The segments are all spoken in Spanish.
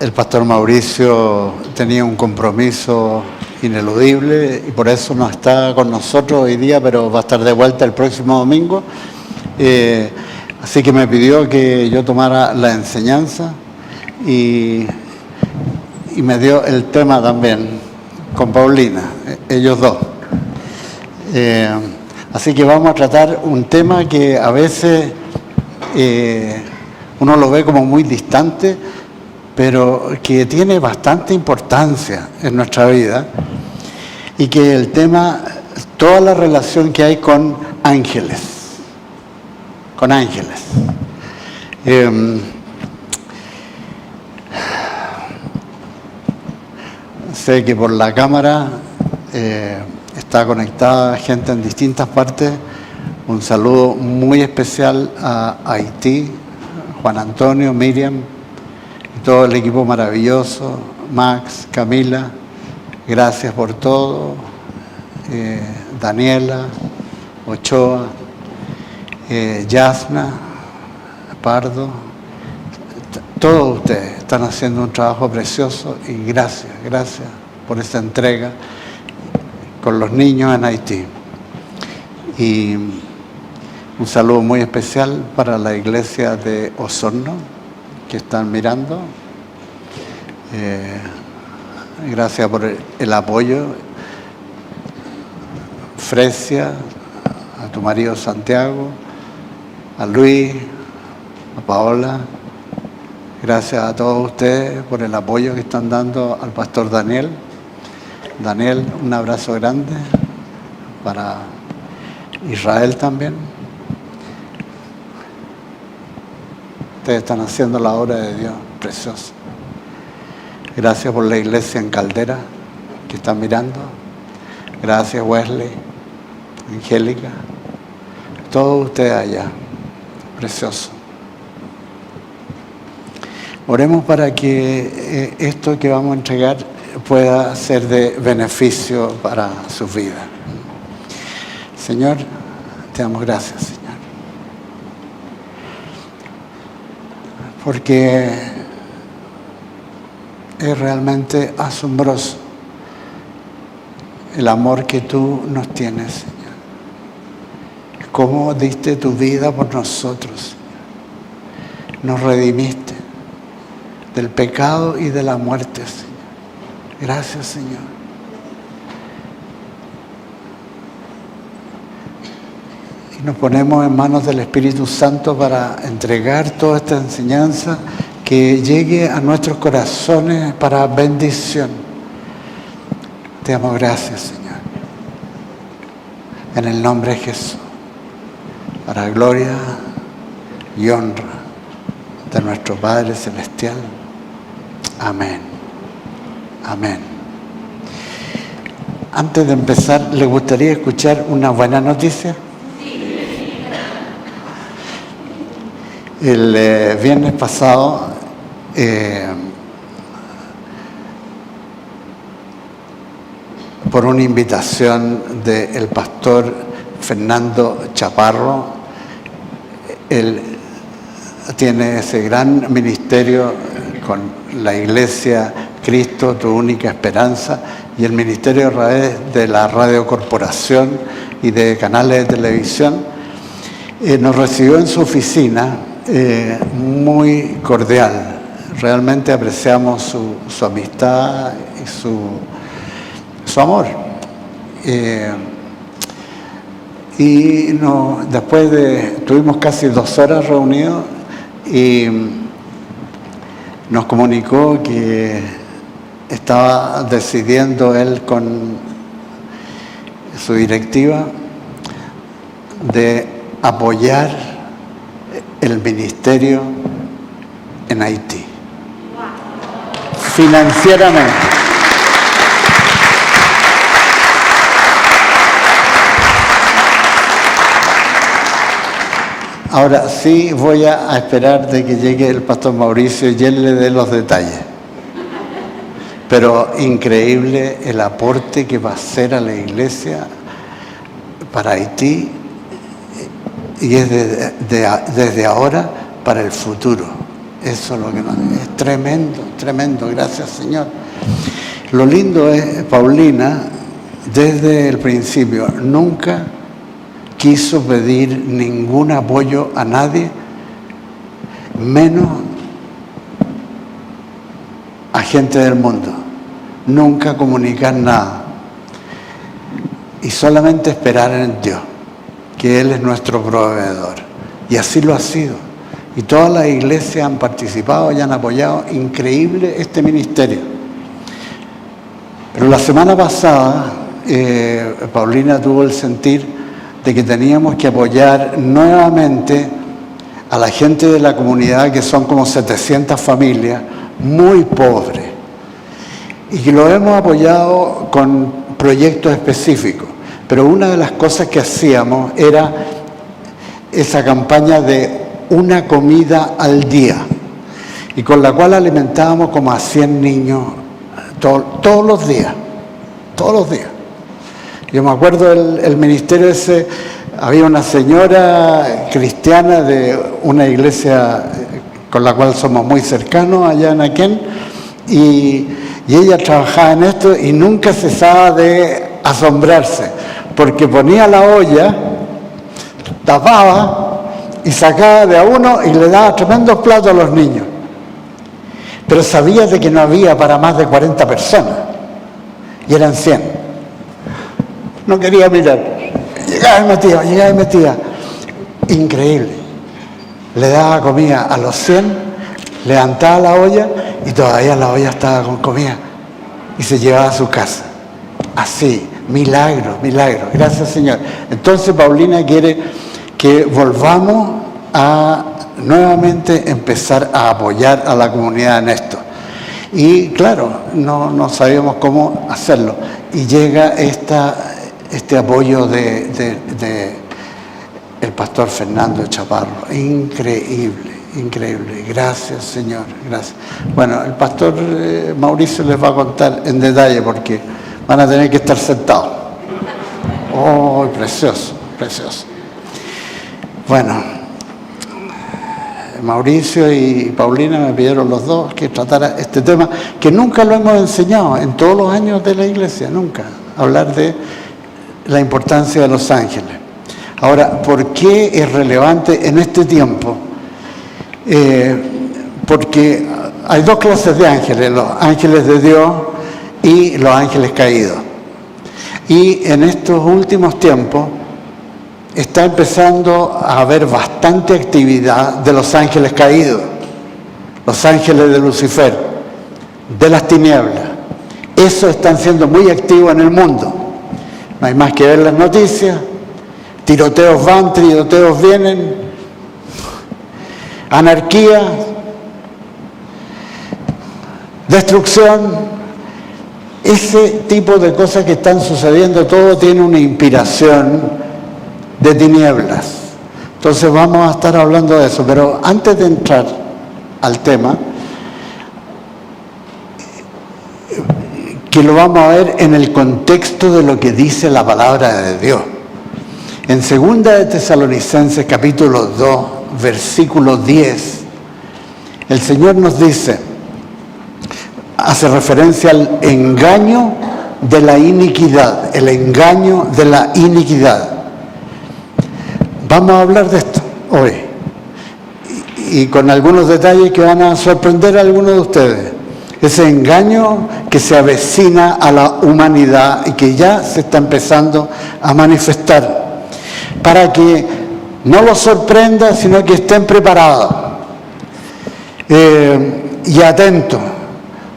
El pastor Mauricio tenía un compromiso ineludible y por eso no está con nosotros hoy día, pero va a estar de vuelta el próximo domingo. Así que me pidió que yo tomara la enseñanza y me dio el tema también con Paulina, ellos dos. Así que vamos a tratar un tema que a veces uno lo ve como muy distante, pero que tiene bastante importancia en nuestra vida, y que el tema, toda la relación que hay con ángeles, sé que por la cámara está conectada gente en distintas partes. Un saludo muy especial a Haití, Juan Antonio, Miriam, todo el equipo maravilloso, Max, Camila, gracias por todo, Daniela, Ochoa, Yasna, Pardo, todos ustedes están haciendo un trabajo precioso y gracias por esta entrega con los niños en Haití. Y un saludo muy especial para la iglesia de Osorno, que están mirando. Gracias por el apoyo. Fresia, a tu marido Santiago, a Luis, a Paola. Gracias a todos ustedes por el apoyo que están dando al pastor Daniel. Daniel, un abrazo grande para Israel también. Ustedes están haciendo la obra de Dios preciosa. Gracias por la iglesia en Caldera que están mirando. Gracias Wesley, Angélica, todos ustedes allá. Precioso. Oremos para que esto que vamos a entregar pueda ser de beneficio para sus vidas. Señor, te damos gracias, Señor. Porque es realmente asombroso el amor que tú nos tienes, Señor. Cómo diste tu vida por nosotros, Señor. Nos redimiste del pecado y de la muerte, Señor. Gracias, Señor. Y nos ponemos en manos del Espíritu Santo para entregar toda esta enseñanza que llegue a nuestros corazones para bendición. Te damos gracias, Señor. En el nombre de Jesús. Para gloria y honra de nuestro Padre Celestial. Amén. Amén. Antes de empezar, ¿le gustaría escuchar una buena noticia? El viernes pasado por una invitación del pastor Fernando Chaparro, él tiene ese gran ministerio con la iglesia Cristo, tu única esperanza, y el ministerio a través de la Radio Corporación y de canales de televisión. Nos recibió en su oficina muy cordial. Realmente apreciamos su amistad y su amor. Después tuvimos casi 2 horas reunidos y nos comunicó que estaba decidiendo él con su directiva de apoyar el ministerio en Haití, financieramente. Ahora sí voy a esperar de que llegue el pastor Mauricio y él le dé los detalles. Pero increíble el aporte que va a hacer a la iglesia para Haití, y es desde ahora para el futuro. Eso es lo que es tremendo, tremendo. Gracias, Señor. Lo lindo es, Paulina, desde el principio, nunca quiso pedir ningún apoyo a nadie, menos a gente del mundo. Nunca comunicar nada. Y solamente esperar en Dios, que Él es nuestro proveedor. Y así lo ha sido. Y todas las iglesias han participado y han apoyado. Increíble este ministerio. Pero la semana pasada, Paulina tuvo el sentir de que teníamos que apoyar nuevamente a la gente de la comunidad, que son como 700 familias, muy pobres. Y que lo hemos apoyado con proyectos específicos. Pero una de las cosas que hacíamos era esa campaña de una comida al día, y con la cual alimentábamos como a 100 niños todos los días. Yo me acuerdo el ministerio ese, había una señora cristiana de una iglesia con la cual somos muy cercanos allá en Aquén, y ella trabajaba en esto y nunca cesaba de asombrarse, porque ponía la olla, tapaba y sacaba de a uno y le daba tremendos platos a los niños. Pero sabía de que no había para más de 40 personas, y eran 100. No quería mirar. Llegaba y metía. Increíble. Le daba comida a los 100, levantaba la olla y todavía la olla estaba con comida, y se llevaba a su casa. Así, milagro. Gracias, Señor. Entonces Paulina quiere que volvamos a nuevamente empezar a apoyar a la comunidad en esto. Y claro, no sabíamos cómo hacerlo. Y llega este apoyo de el pastor Fernando Chaparro. Increíble. Gracias, Señor. Gracias. Bueno, el pastor Mauricio les va a contar en detalle, porque van a tener que estar sentados. Oh, precioso. Bueno, Mauricio y Paulina me pidieron los dos que tratara este tema, que nunca lo hemos enseñado en todos los años de la iglesia, nunca, hablar de la importancia de los ángeles. Ahora, ¿por qué es relevante en este tiempo? Porque hay dos clases de ángeles, los ángeles de Dios y los ángeles caídos. Y en estos últimos tiempos está empezando a haber bastante actividad de los ángeles caídos, los ángeles de Lucifer, de las tinieblas. Esos están siendo muy activos en el mundo. No hay más que ver las noticias. Tiroteos van, tiroteos vienen, anarquía, destrucción. Ese tipo de cosas que están sucediendo, todo tiene una inspiración de tinieblas. Entonces vamos a estar hablando de eso, pero antes de entrar al tema, que lo vamos a ver en el contexto de lo que dice la palabra de Dios. En 2 de Tesalonicenses capítulo 2, versículo 10, el Señor nos dice, hace referencia al engaño de la iniquidad, el engaño de la iniquidad. Vamos a hablar de esto hoy, y con algunos detalles que van a sorprender a algunos de ustedes. Ese engaño que se avecina a la humanidad y que ya se está empezando a manifestar, para que no los sorprenda, sino que estén preparados y atentos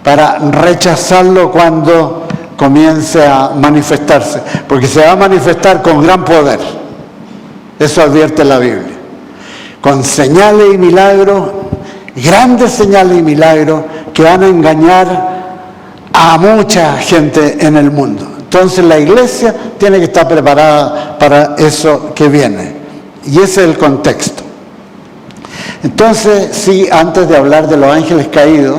para rechazarlo cuando comience a manifestarse, porque se va a manifestar con gran poder. Eso advierte la Biblia, con señales y milagros, grandes señales y milagros que van a engañar a mucha gente en el mundo. Entonces la iglesia tiene que estar preparada para eso que viene, y ese es el contexto. Entonces, sí, antes de hablar de los ángeles caídos,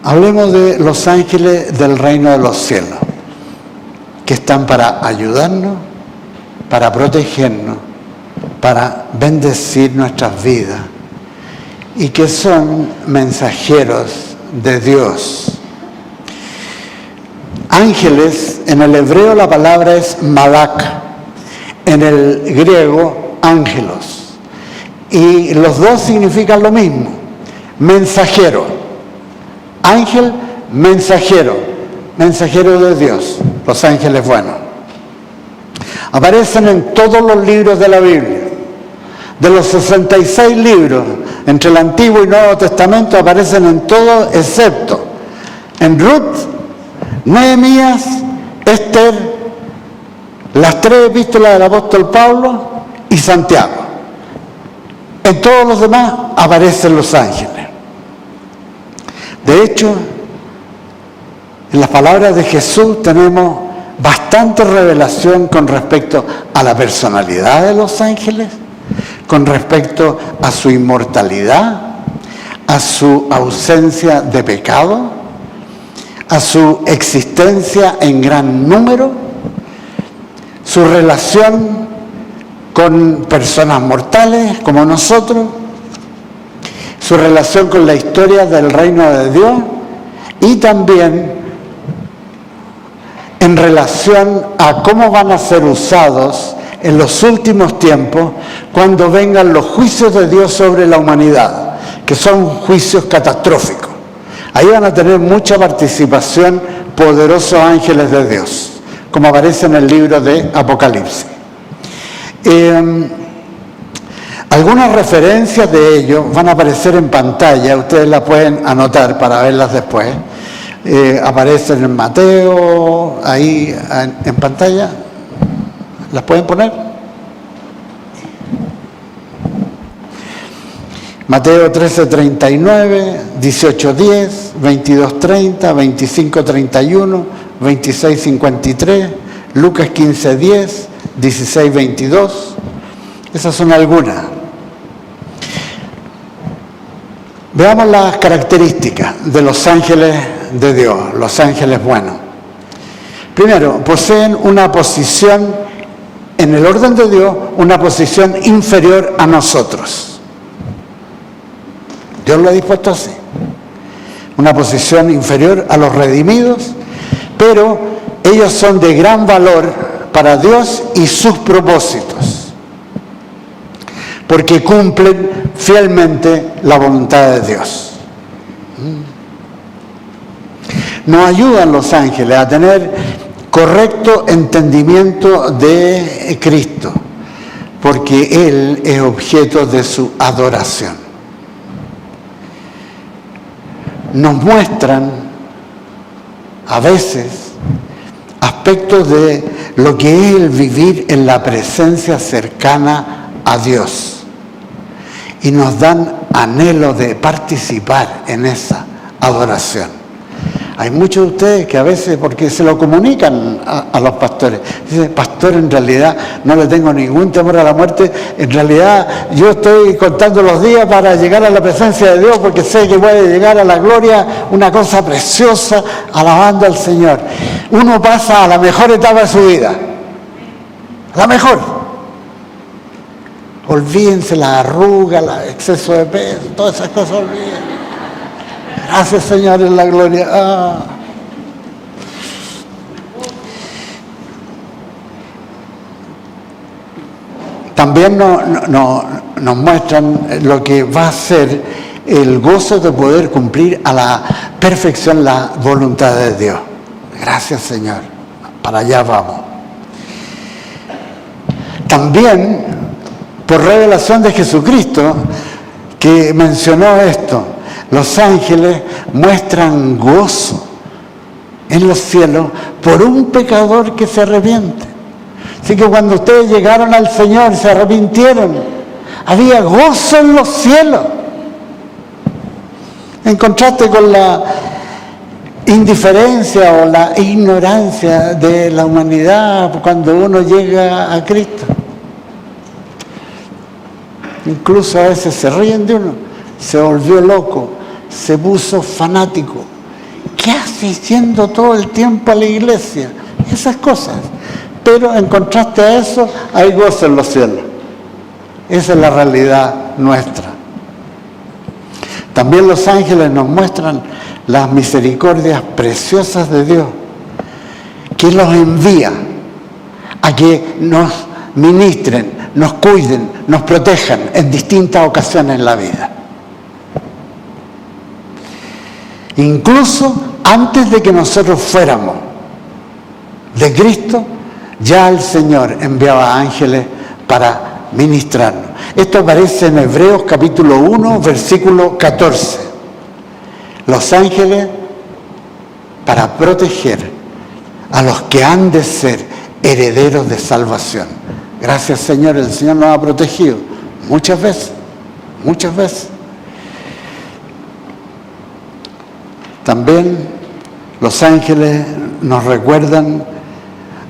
hablemos de los ángeles del reino de los cielos, que están para ayudarnos, para protegernos, para bendecir nuestras vidas y que son mensajeros de Dios. Ángeles, en el hebreo la palabra es malak, en el griego ángelos, y los dos significan lo mismo, mensajero. Ángel, mensajero, mensajero de Dios, los ángeles buenos. Aparecen en todos los libros de la Biblia. De los 66 libros, entre el Antiguo y Nuevo Testamento, aparecen en todos, excepto en Ruth, Nehemías, Esther, las 3 epístolas del apóstol Pablo y Santiago. En todos los demás aparecen los ángeles. De hecho, en las palabras de Jesús tenemos bastante revelación con respecto a la personalidad de los ángeles, con respecto a su inmortalidad, a su ausencia de pecado, a su existencia en gran número, su relación con personas mortales como nosotros, su relación con la historia del reino de Dios y también en relación a cómo van a ser usados en los últimos tiempos cuando vengan los juicios de Dios sobre la humanidad, que son juicios catastróficos. Ahí van a tener mucha participación poderosos ángeles de Dios, como aparece en el libro de Apocalipsis. Algunas referencias de ellos van a aparecer en pantalla, ustedes las pueden anotar para verlas después. Aparecen en Mateo, ahí en pantalla. ¿Las pueden poner? Mateo 13:39, 18:10, 22:30, 25:31, 26:53, Lucas 15:10, 16:22. Esas son algunas. Veamos las características de los ángeles de Dios, los ángeles buenos. Primero, poseen una posición, en el orden de Dios, una posición inferior a nosotros. Dios lo ha dispuesto así. Una posición inferior a los redimidos, pero ellos son de gran valor para Dios y sus propósitos, porque cumplen fielmente la voluntad de Dios. Nos ayudan los ángeles a tener correcto entendimiento de Cristo, porque Él es objeto de su adoración. Nos muestran a veces aspectos de lo que es el vivir en la presencia cercana a Dios y nos dan anhelo de participar en esa adoración. Hay muchos de ustedes que a veces, porque se lo comunican a los pastores, dicen: pastor, en realidad no le tengo ningún temor a la muerte, en realidad yo estoy contando los días para llegar a la presencia de Dios, porque sé que voy a llegar a la gloria, una cosa preciosa, alabando al Señor. Uno pasa a la mejor etapa de su vida, la mejor. Olvídense la arruga, el exceso de peso, todas esas cosas, olvídense. Gracias, Señor, en la gloria. También nos muestran lo que va a ser el gozo de poder cumplir a la perfección la voluntad de Dios. Gracias, Señor. Para allá vamos. También, por revelación de Jesucristo, que mencionó esto, los ángeles muestran gozo en los cielos por un pecador que se arrepiente. Así que cuando ustedes llegaron al Señor, se arrepintieron, había gozo en los cielos. En contraste con la indiferencia o la ignorancia de la humanidad cuando uno llega a Cristo. Incluso a veces se ríen de uno, se volvió loco, se puso fanático. ¿Qué hace yendo todo el tiempo a la iglesia? Esas cosas. Pero en contraste a eso, hay gozo en los cielos. Esa es la realidad nuestra. También los ángeles nos muestran las misericordias preciosas de Dios, que los envía a que nos ministren, nos cuiden, nos protejan en distintas ocasiones en la vida. Incluso antes de que nosotros fuéramos de Cristo, ya el Señor enviaba ángeles para ministrarnos. Esto aparece en Hebreos capítulo 1, versículo 14. Los ángeles para proteger a los que han de ser herederos de salvación. Gracias, Señor, el Señor nos ha protegido muchas veces, muchas veces. También los ángeles nos recuerdan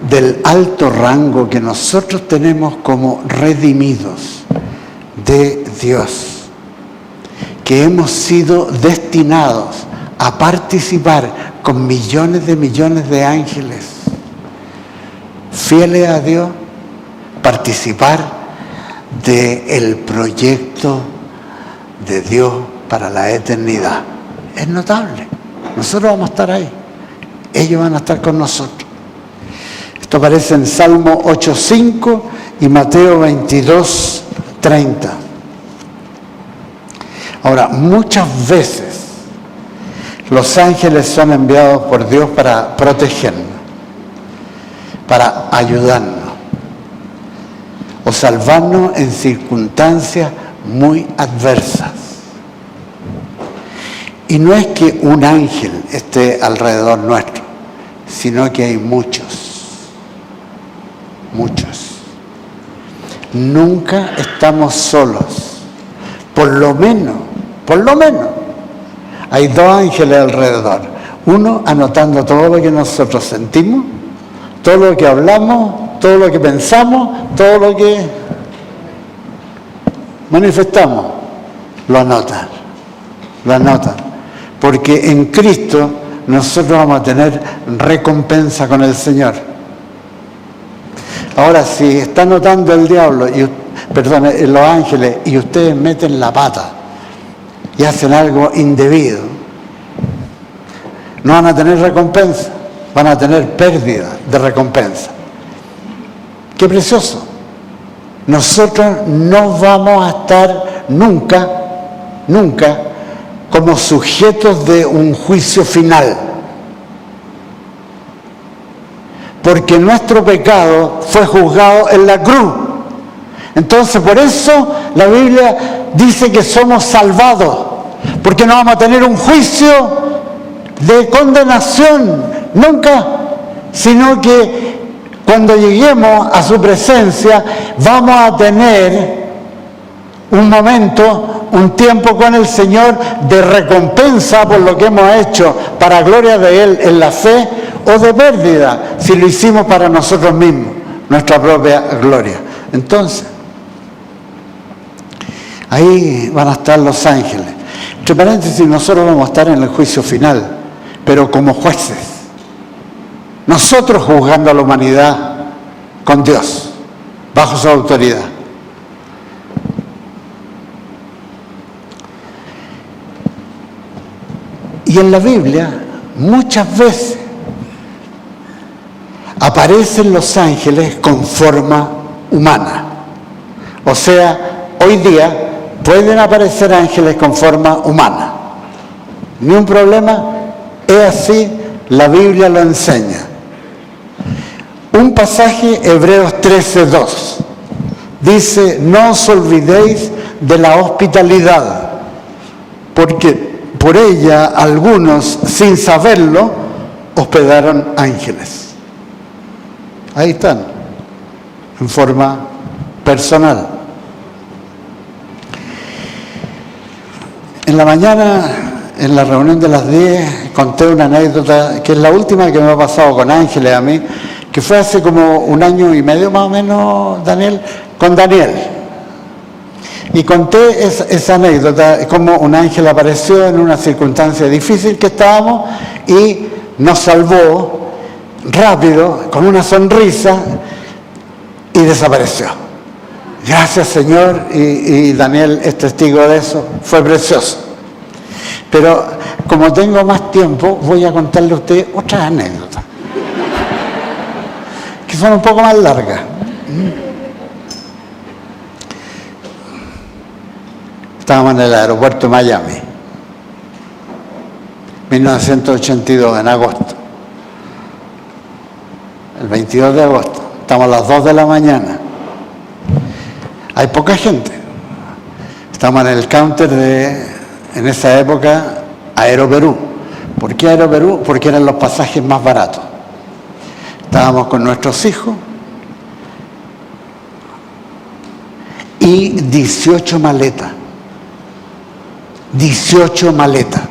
del alto rango que nosotros tenemos como redimidos de Dios, que hemos sido destinados a participar con millones de ángeles fieles a Dios, participar del proyecto de Dios para la eternidad. Es notable. Nosotros vamos a estar ahí. Ellos van a estar con nosotros. Esto aparece en Salmo 8:5 y Mateo 22:30. Ahora, muchas veces los ángeles son enviados por Dios para protegernos, para ayudarnos o salvarnos en circunstancias muy adversas. Y no es que un ángel esté alrededor nuestro, sino que hay muchos. Nunca estamos solos. Por lo menos, hay dos ángeles alrededor. Uno anotando todo lo que nosotros sentimos, todo lo que hablamos, todo lo que pensamos, todo lo que manifestamos. Lo anotan. Porque en Cristo nosotros vamos a tener recompensa con el Señor. Ahora, si está notando el diablo, los ángeles, y ustedes meten la pata y hacen algo indebido, no van a tener recompensa, van a tener pérdida de recompensa. ¡Qué precioso! Nosotros no vamos a estar nunca como sujetos de un juicio final, porque nuestro pecado fue juzgado en la cruz. Entonces, por eso la Biblia dice que somos salvados, porque no vamos a tener un juicio de condenación nunca, sino que cuando lleguemos a su presencia vamos a tener un momento, un tiempo con el Señor de recompensa por lo que hemos hecho para gloria de Él en la fe, o de pérdida si lo hicimos para nosotros mismos, nuestra propia gloria. Entonces, ahí van a estar los ángeles. Entre paréntesis, nosotros vamos a estar en el juicio final, pero como jueces. Nosotros juzgando a la humanidad con Dios, bajo su autoridad. Y en la Biblia, muchas veces, aparecen los ángeles con forma humana. O sea, hoy día pueden aparecer ángeles con forma humana. Ni un problema, es así, la Biblia lo enseña. Un pasaje, Hebreos 13:2, dice: no os olvidéis de la hospitalidad, porque por ella algunos, sin saberlo, hospedaron ángeles. Ahí están, en forma personal. En la mañana, en la reunión de las 10, conté una anécdota, que es la última que me ha pasado con ángeles a mí, que fue hace como 1 año y medio más o menos, Daniel, con Daniel. Y conté esa anécdota, como un ángel apareció en una circunstancia difícil que estábamos y nos salvó rápido, con una sonrisa, y desapareció. Gracias, Señor, y Daniel es testigo de eso, fue precioso. Pero como tengo más tiempo, voy a contarle a usted otras anécdotas, que son un poco más largas. Estábamos en el aeropuerto de Miami, 1982, en agosto. El 22 de agosto, estamos a las 2 de la mañana. Hay poca gente. Estamos en el counter de, en esa época, Aeroperú. ¿Por qué Aeroperú? Porque eran los pasajes más baratos. Estábamos con nuestros hijos y 18 maletas. 18 maletas.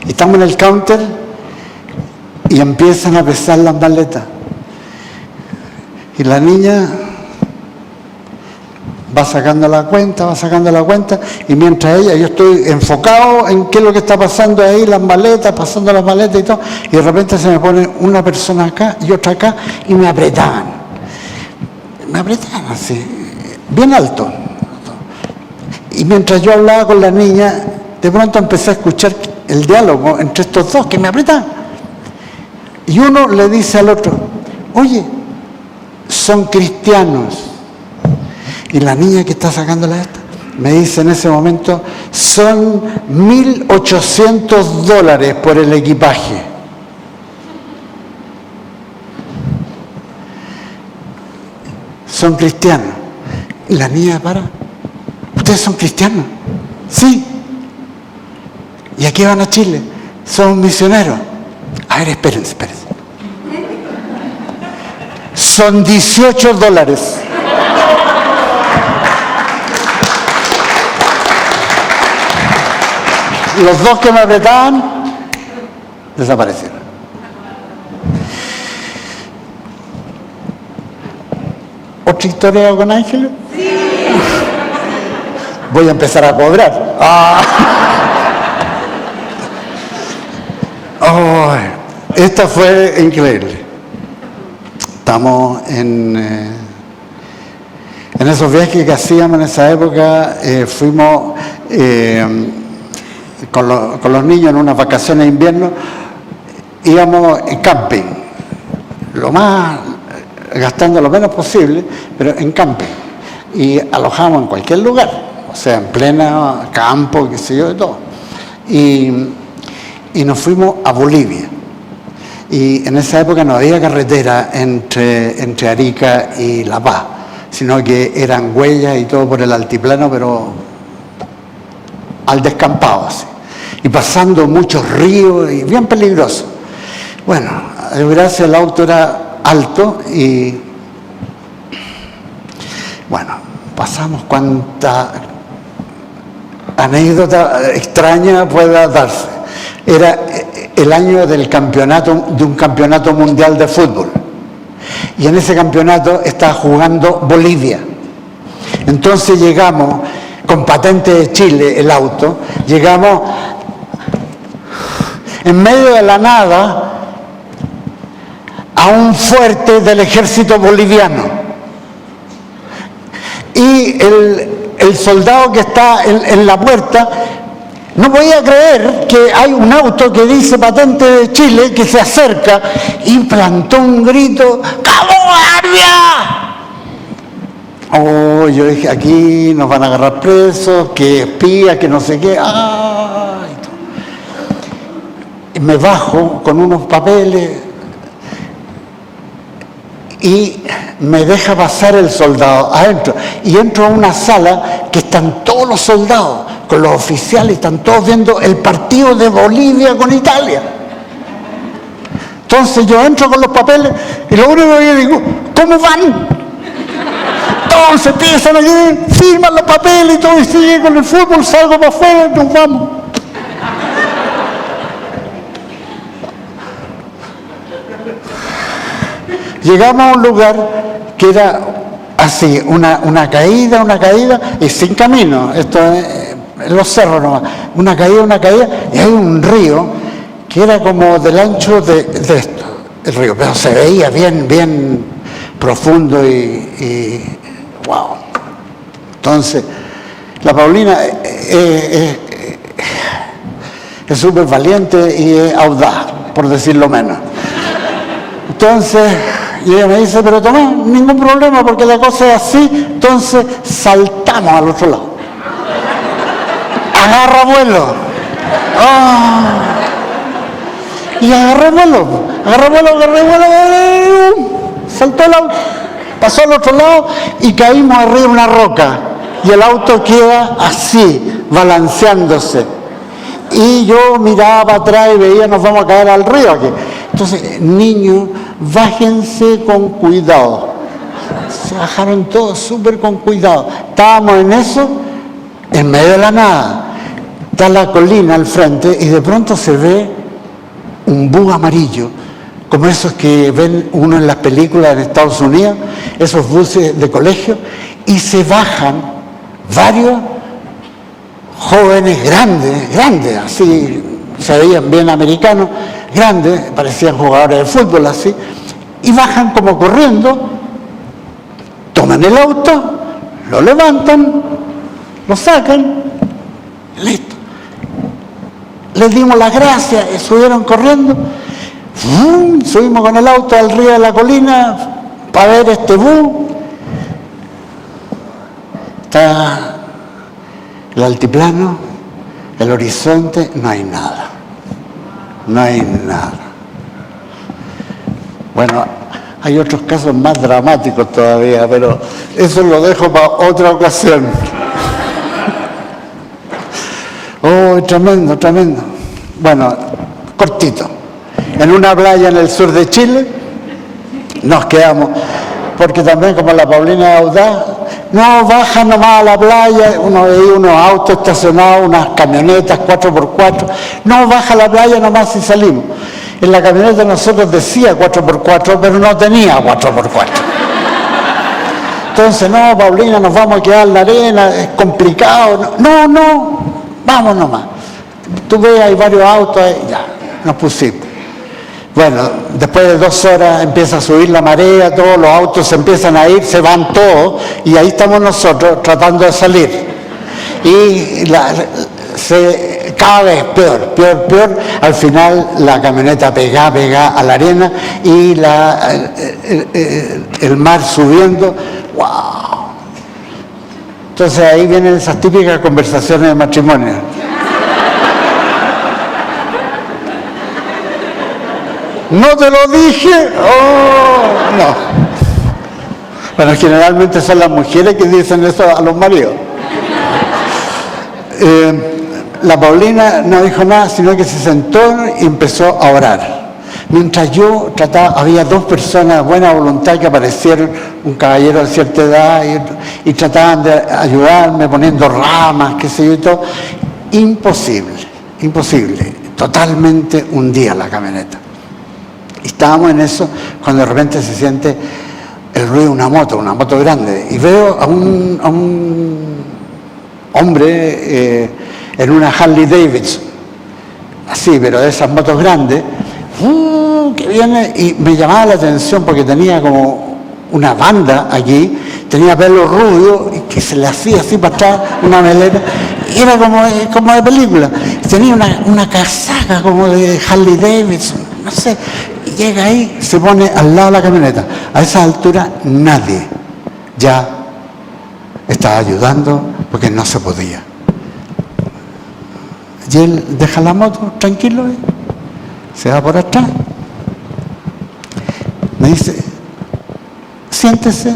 Estamos en el counter y empiezan a pesar las maletas. Y la niña va sacando la cuenta, y mientras ella, yo estoy enfocado en qué es lo que está pasando ahí, las maletas, pasando las maletas y todo, y de repente se me pone una persona acá y otra acá, y me apretaban así, bien alto. Y mientras yo hablaba con la niña, de pronto empecé a escuchar el diálogo entre estos dos que me apretaban. Y uno le dice al otro, oye, son cristianos. Y la niña que está sacando la esta me dice en ese momento, son $1,800 por el equipaje. Son cristianos. Y la niña para, ¿ustedes son cristianos? Sí. ¿Y aquí van a Chile? Son misioneros. A ver, espérense. Son $18. Los dos que me apretaban desaparecieron. ¿Otra historia con Ángel? Sí. Voy a empezar a cobrar. Oh, esta fue increíble. Estamos en esos viajes que hacíamos en esa época, fuimos con los niños en unas vacaciones de invierno, íbamos en camping, gastando lo menos posible, pero en camping, y alojamos en cualquier lugar, o sea, en pleno campo, qué sé yo, de todo. Y nos fuimos a Bolivia. Y en esa época no había carretera entre Arica y La Paz, sino que eran huellas y todo por el altiplano, pero al descampado así. Y pasando muchos ríos y bien peligroso. Bueno, gracias, el auto era alto y bueno, pasamos cuánta anécdota extraña pueda darse. Era el año de un campeonato mundial de fútbol. Y en ese campeonato estaba jugando Bolivia. Entonces llegamos, con patente de Chile, el auto, llegamos en medio de la nada a un fuerte del ejército boliviano. Y el soldado que está en la puerta no podía creer que hay un auto que dice patente de Chile que se acerca y plantó un grito, ¡Cabo Guardia! Oh, yo dije, aquí nos van a agarrar presos, que espía, que no sé qué. ¡Ay! Y me bajo con unos papeles y me deja pasar el soldado adentro. Y entro a una sala que están todos los soldados, con los oficiales, están todos viendo el partido de Bolivia con Italia. Entonces yo entro con los papeles y lo único que digo, ¿cómo van? Entonces empiezan allí, firman los papeles y todo, y sigue con el fútbol, salgo para afuera y nos vamos. Llegamos a un lugar que era así, una caída, y sin camino, esto es en los cerros nomás, una caída, y hay un río que era como del ancho de esto, el río, pero se veía bien profundo y wow. Entonces, la Paulina es súper valiente y es audaz, por decirlo menos. Entonces, y ella me dice, pero Tomás, ningún problema porque la cosa es así, entonces saltamos al otro lado. Agarra vuelo. Oh. Y agarré vuelo. Saltó el auto, pasó al otro lado y caímos arriba de una roca. Y el auto queda así, balanceándose. Y yo miraba para atrás y veía, nos vamos a caer al río aquí. Entonces, niños, bájense con cuidado. Se bajaron todos súper con cuidado. Estábamos en eso, en medio de la nada. Está la colina al frente y de pronto se ve un bus amarillo, como esos que ven uno en las películas en Estados Unidos, esos buses de colegio, y se bajan varios jóvenes grandes, así, se veían bien americanos, grandes, parecían jugadores de fútbol así, y bajan como corriendo, toman el auto, lo levantan, lo sacan, listo. Les dimos las gracias y subieron corriendo. Subimos con el auto al río de la colina para ver este bus. Está el altiplano, el horizonte, no hay nada. No hay nada. Bueno, hay otros casos más dramáticos todavía, pero eso lo dejo para otra ocasión. Oh, tremendo. Bueno, cortito. En una playa en el sur de Chile nos quedamos, porque también como la Paulina es audaz, no, baja nomás a la playa, uno veía unos autos estacionados, unas camionetas 4x4, no, baja a la playa nomás y salimos. En la camioneta nosotros decía 4x4, pero no tenía 4x4. Entonces, no, Paulina, nos vamos a quedar en la arena, es complicado. No, vamos nomás. Tú ves, hay varios autos, ya, nos pusimos. Bueno, después de 2 horas empieza a subir la marea, todos los autos se empiezan a ir, se van todos, y ahí estamos nosotros tratando de salir. Y cada vez peor. Al final la camioneta pegada a la arena y el mar subiendo. ¡Wow! Entonces ahí vienen esas típicas conversaciones de matrimonio. ¿No te lo dije? ¡Oh! No. Bueno, generalmente son las mujeres que dicen eso a los maridos. La Paulina no dijo nada, sino que se sentó y empezó a orar. Mientras yo trataba, había 2 personas de buena voluntad que aparecieron, un caballero de cierta edad, y trataban de ayudarme poniendo ramas, qué sé yo y todo. Imposible. Totalmente hundía la camioneta. Y estábamos en eso cuando de repente se siente el ruido de una moto grande, y veo a un hombre en una Harley Davidson, así, pero de esas motos grandes, que viene, y me llamaba la atención porque tenía como una banda aquí, tenía pelo rubio y que se le hacía así para atrás, una melena, y era como de película. Tenía una casaca como de Harley Davidson, no sé, y llega ahí, se pone al lado de la camioneta. A esa altura nadie ya estaba ayudando porque no se podía. Y él deja la moto tranquilo, se va por atrás, me dice, siéntese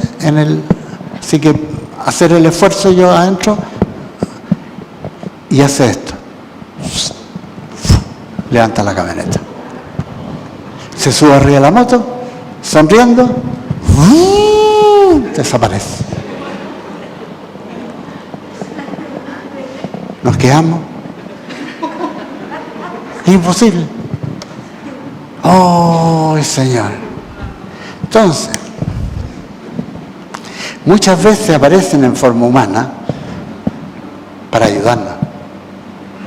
así que hacer el esfuerzo yo adentro, y hace esto, levanta la camioneta, se sube arriba de la moto, sonriendo, desaparece. Nos quedamos. Imposible. Oh, Señor. Entonces, muchas veces aparecen en forma humana para ayudarnos,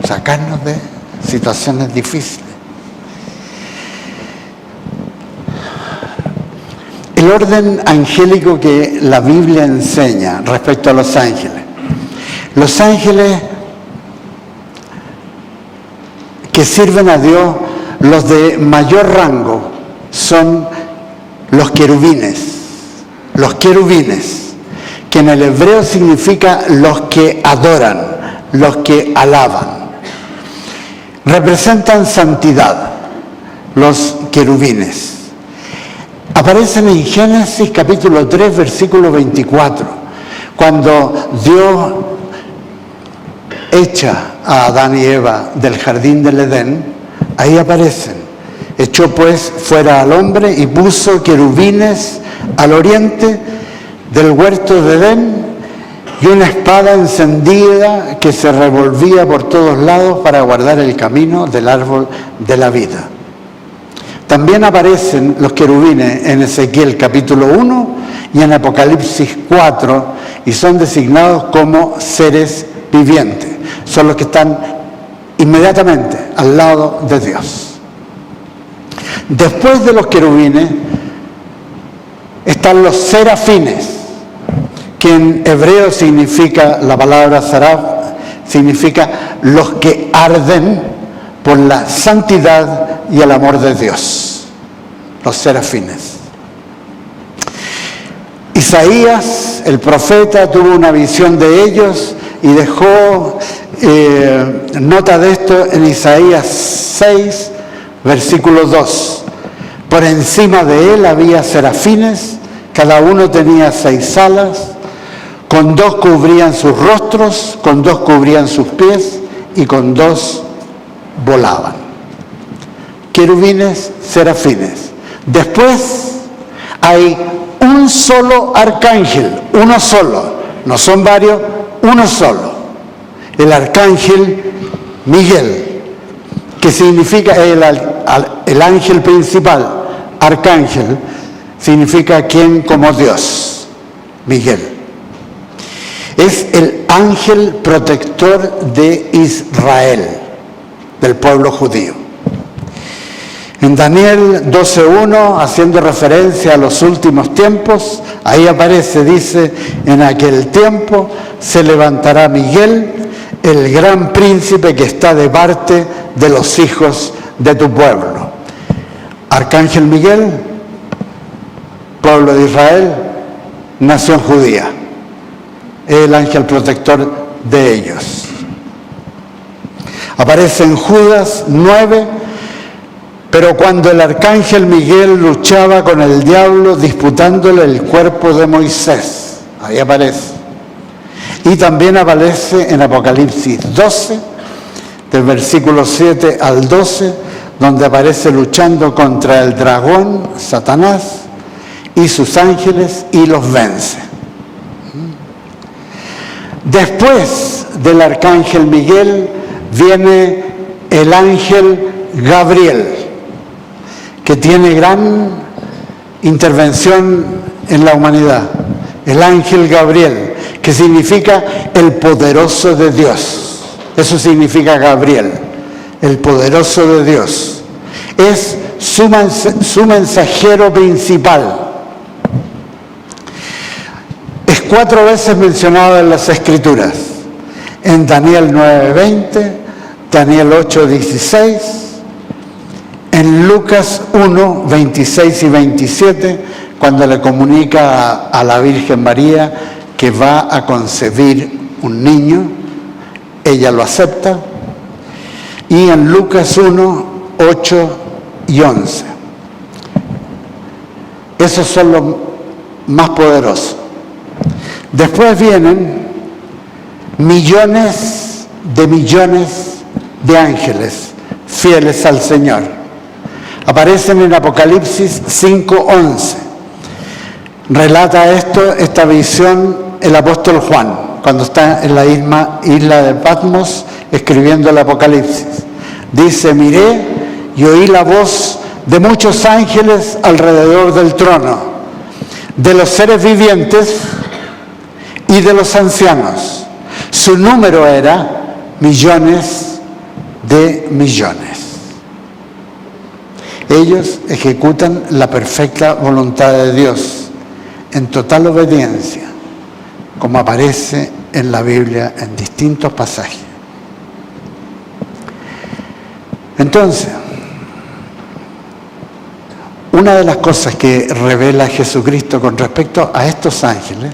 sacarnos de situaciones difíciles. El el orden angélico que la Biblia enseña respecto a los ángeles. Los ángeles que sirven a Dios, los de mayor rango, son los querubines. Los querubines, que en el hebreo significa los que adoran, los que alaban. Representan santidad, los querubines. Aparecen en Génesis capítulo 3, versículo 24, cuando Dios echa a Adán y Eva del jardín del Edén. Ahí aparecen. Echó pues fuera al hombre y puso querubines al oriente del huerto de Edén y una espada encendida que se revolvía por todos lados para guardar el camino del árbol de la vida. También aparecen los querubines en Ezequiel capítulo 1 y en Apocalipsis 4 y son designados como seres vivientes. Son los que están inmediatamente al lado de Dios. Después de los querubines están los serafines, que en hebreo significa, la palabra seraf, significa los que arden por la santidad y el amor de Dios, los serafines. Isaías, el profeta, tuvo una visión de ellos y dejó nota de esto en Isaías 6, versículo 2. Por encima de él había serafines, cada uno tenía 6 alas, con 2 cubrían sus rostros, con 2 cubrían sus pies y con 2 volaban. Querubines, serafines. Después hay un solo arcángel, uno solo, no son varios, uno solo. El arcángel Miguel, que significa el ángel principal. Arcángel significa quien como Dios. Miguel es el ángel protector de Israel, del pueblo judío. En Daniel 12:1, haciendo referencia a los últimos tiempos, ahí aparece, dice: en aquel tiempo se levantará Miguel, el gran príncipe que está de parte de los hijos de tu pueblo. Arcángel Miguel, pueblo de Israel, nación judía, el ángel protector de ellos. Aparece en Judas 9, pero cuando el arcángel Miguel luchaba con el diablo disputándole el cuerpo de Moisés, ahí aparece. Y también aparece en Apocalipsis 12, del versículo 7 al 12, donde aparece luchando contra el dragón, Satanás, y sus ángeles, y los vence. Después del arcángel Miguel viene el ángel Gabriel, que tiene gran intervención en la humanidad. El ángel Gabriel, que significa el poderoso de Dios. Eso significa Gabriel, el poderoso de Dios. Es su mensajero principal. Es 4 veces mencionado en las Escrituras. En Daniel 9:20, Daniel 8:16, en Lucas 1:26 y 27, cuando le comunica a la Virgen María que va a concebir un niño, ella lo acepta. Y en Lucas 1:8 y 11. Esos son los más poderosos. Después vienen millones de ángeles fieles al Señor. Aparecen en Apocalipsis 5:11. Relata esta visión el apóstol Juan, cuando está en la isla de Patmos escribiendo el Apocalipsis. Dice: miré y oí la voz de muchos ángeles alrededor del trono, de los seres vivientes y de los ancianos. Su número era millones de millones. Ellos ejecutan la perfecta voluntad de Dios. en total obediencia, como aparece en la Biblia en distintos pasajes. Entonces, una de las cosas que revela Jesucristo con respecto a estos ángeles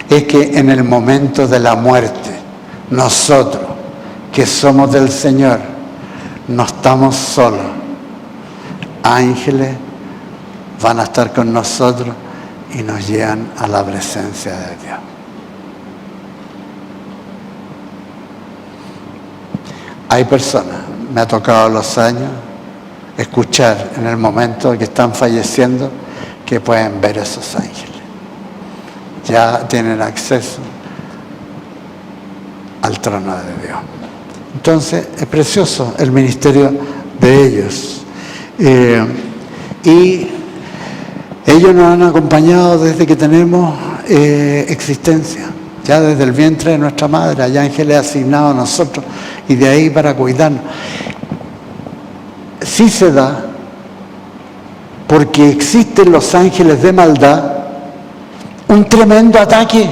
es que en el momento de la muerte, nosotros que somos del Señor, no estamos solos. Ángeles van a estar con nosotros y nos llevan a la presencia de Dios. Hay personas, me ha tocado los años, escuchar en el momento que están falleciendo que pueden ver esos ángeles. Ya tienen acceso al trono de Dios. Entonces, es precioso el ministerio de ellos. Y ellos nos han acompañado desde que tenemos existencia. Ya desde el vientre de nuestra madre, hay ángeles asignados a nosotros y de ahí para cuidarnos. Sí se da porque existen los ángeles de maldad, un tremendo ataque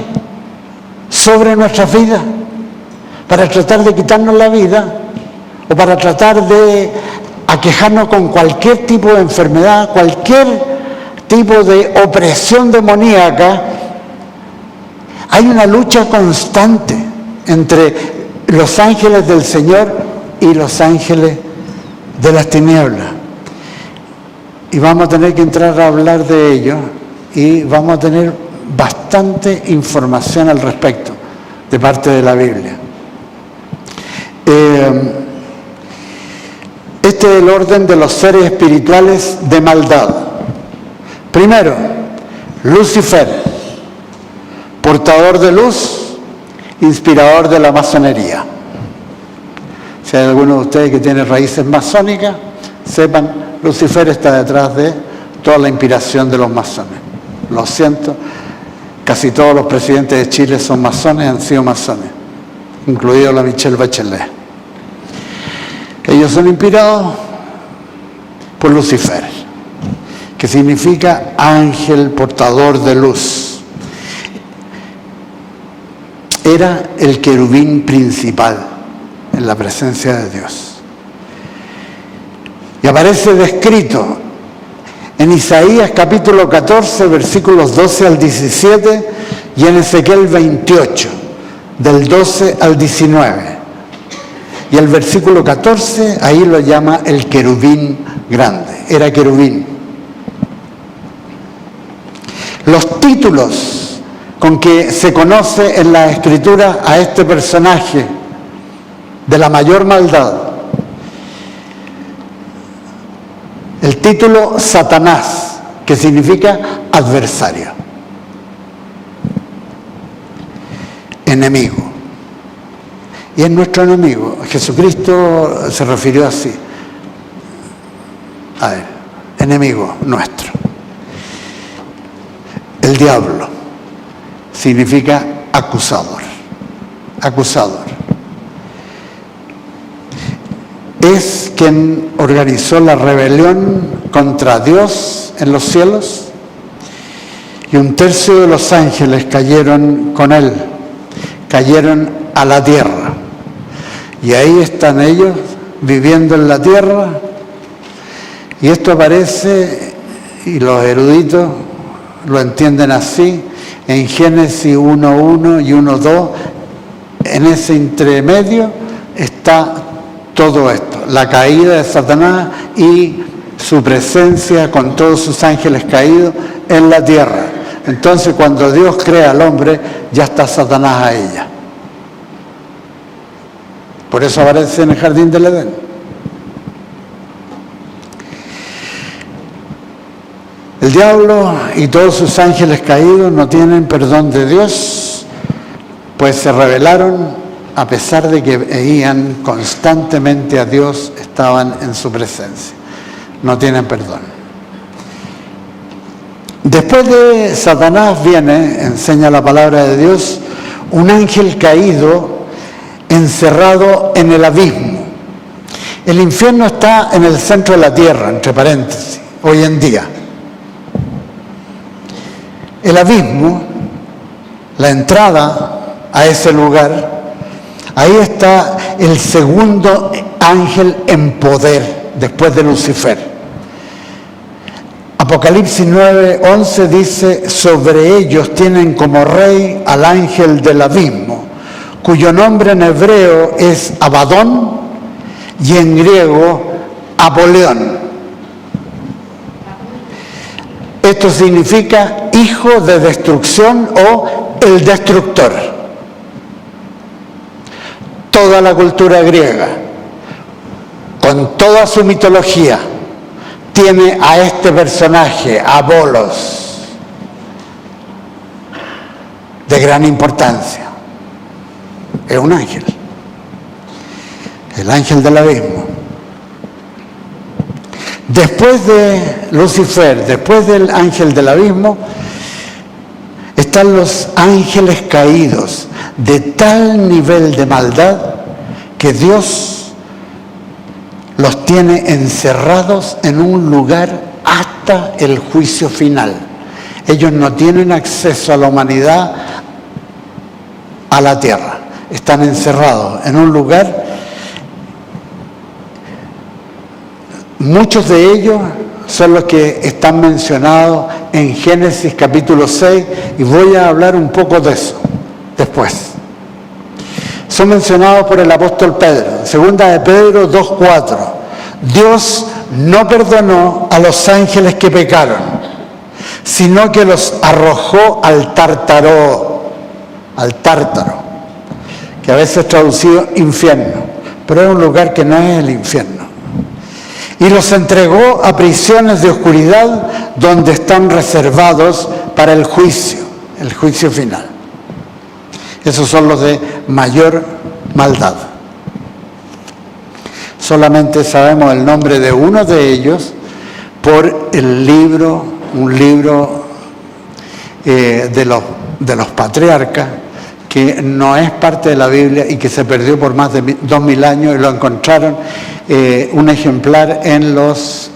sobre nuestras vidas para tratar de quitarnos la vida o para tratar de aquejarnos con cualquier tipo de enfermedad, cualquier tipo de opresión demoníaca. Hay una lucha constante entre los ángeles del Señor y los ángeles de las tinieblas. Y vamos a tener que entrar a hablar de ello y vamos a tener bastante información al respecto de parte de la Biblia. Este es el orden de los seres espirituales de maldad. Primero, Lucifer, portador de luz, inspirador de la masonería. Si hay alguno de ustedes que tiene raíces masónicas, sepan, Lucifer está detrás de toda la inspiración de los masones. Lo siento, casi todos los presidentes de Chile son masones, han sido masones, incluido la Michelle Bachelet. Ellos son inspirados por Lucifer, que significa ángel portador de luz. Era el querubín principal en la presencia de Dios. Y aparece descrito en Isaías capítulo 14, versículos 12 al 17, y en Ezequiel 28, del 12 al 19. Y el versículo 14, ahí lo llama el querubín grande. Era querubín. Los títulos con que se conoce en la Escritura a este personaje de la mayor maldad. El título Satanás, que significa adversario, enemigo. Y es nuestro enemigo. Jesucristo se refirió así a él, enemigo nuestro. El diablo significa acusador, acusador. Es quien organizó la rebelión contra Dios en los cielos, y 1/3 de los ángeles cayeron con él, cayeron a la tierra. Y ahí están ellos viviendo en la tierra, y esto aparece, y los eruditos lo entienden así, en Génesis 1:1 y 1:2, en ese intermedio está todo esto, la caída de Satanás y su presencia con todos sus ángeles caídos en la tierra. Entonces, cuando Dios crea al hombre, ya está Satanás a ella. Por eso aparece en el jardín del Edén. El diablo y todos sus ángeles caídos no tienen perdón de Dios, pues se rebelaron a pesar de que veían constantemente a Dios, estaban en su presencia. No tienen perdón. Después de Satanás viene, enseña la palabra de Dios, un ángel caído encerrado en el abismo. El infierno está en el centro de la tierra, entre paréntesis, hoy en día. El abismo, la entrada a ese lugar, ahí está el segundo ángel en poder después de Lucifer. Apocalipsis 9:11 dice: sobre ellos tienen como rey al ángel del abismo, cuyo nombre en hebreo es Abadón y en griego Apolión. Esto significa hijo de destrucción o el destructor. Toda la cultura griega, con toda su mitología, tiene a este personaje, Abolos, de gran importancia. Es un ángel, el ángel del abismo. Después de Lucifer, después del ángel del abismo, están los ángeles caídos, de tal nivel de maldad que Dios los tiene encerrados en un lugar hasta el juicio final. Ellos no tienen acceso a la humanidad, a la tierra. Están encerrados en un lugar. Muchos de ellos son los que están mencionados en Génesis capítulo 6, y voy a hablar un poco de eso después. Son mencionados por el apóstol Pedro, segunda de Pedro 2:4. Dios no perdonó a los ángeles que pecaron, sino que los arrojó al tártaro, que a veces es traducido infierno, pero es un lugar que no es el infierno. Y los entregó a prisiones de oscuridad donde están reservados para el juicio final. Esos son los de mayor maldad. Solamente sabemos el nombre de uno de ellos por un libro de los patriarcas, que no es parte de la Biblia y que se perdió por más de 2000 años, y lo encontraron un ejemplar en las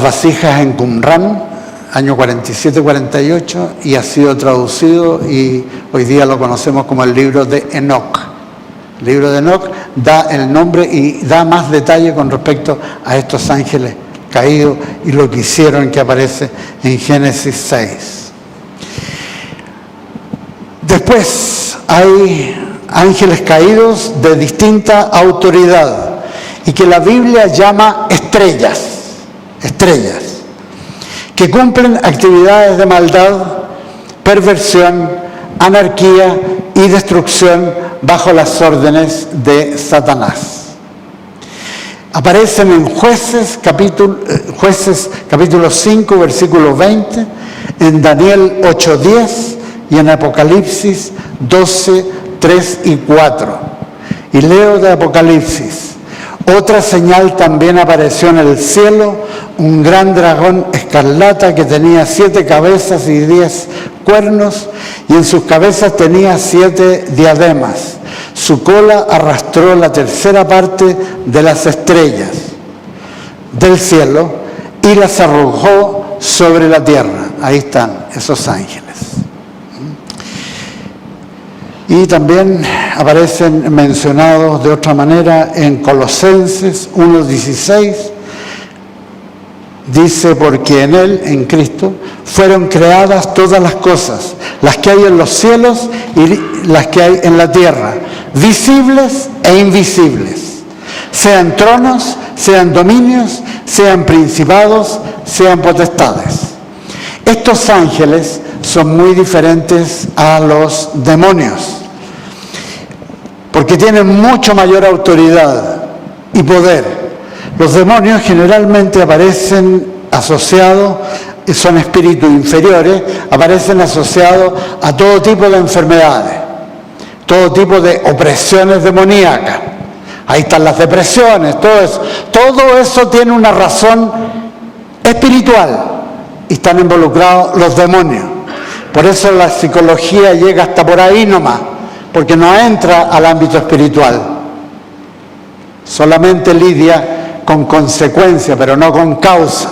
vasijas en Qumran, año 47-48, y ha sido traducido y hoy día lo conocemos como el libro de Enoc. El libro de Enoc da el nombre y da más detalle con respecto a estos ángeles caídos y lo que hicieron, que aparece en Génesis 6. Después hay ángeles caídos de distinta autoridad y que la Biblia llama estrellas, que cumplen actividades de maldad, perversión, anarquía y destrucción bajo las órdenes de Satanás. Aparecen en Jueces capítulo 5, versículo 20, en Daniel 8:10 y en Apocalipsis 12, 3 y 4. Y leo de Apocalipsis: otra señal también apareció en el cielo, un gran dragón escarlata que tenía 7 cabezas y 10 cuernos, y en sus cabezas tenía 7 diademas. Su cola arrastró la tercera parte de las estrellas del cielo y las arrojó sobre la tierra. Ahí están esos ángeles. Y también aparecen mencionados de otra manera en Colosenses 1:16. Dice: porque en Él, en Cristo, fueron creadas todas las cosas, las que hay en los cielos y las que hay en la tierra, visibles e invisibles, sean tronos, sean dominios, sean principados, sean potestades. Estos ángeles son muy diferentes a los demonios, porque tienen mucho mayor autoridad y poder. Los demonios generalmente aparecen asociados, son espíritus inferiores, aparecen asociados a todo tipo de enfermedades, todo tipo de opresiones demoníacas. Ahí están las depresiones, todo eso tiene una razón espiritual y están involucrados los demonios. Por eso la psicología llega hasta por ahí nomás, porque no entra al ámbito espiritual. Solamente lidia con consecuencia, pero no con causa.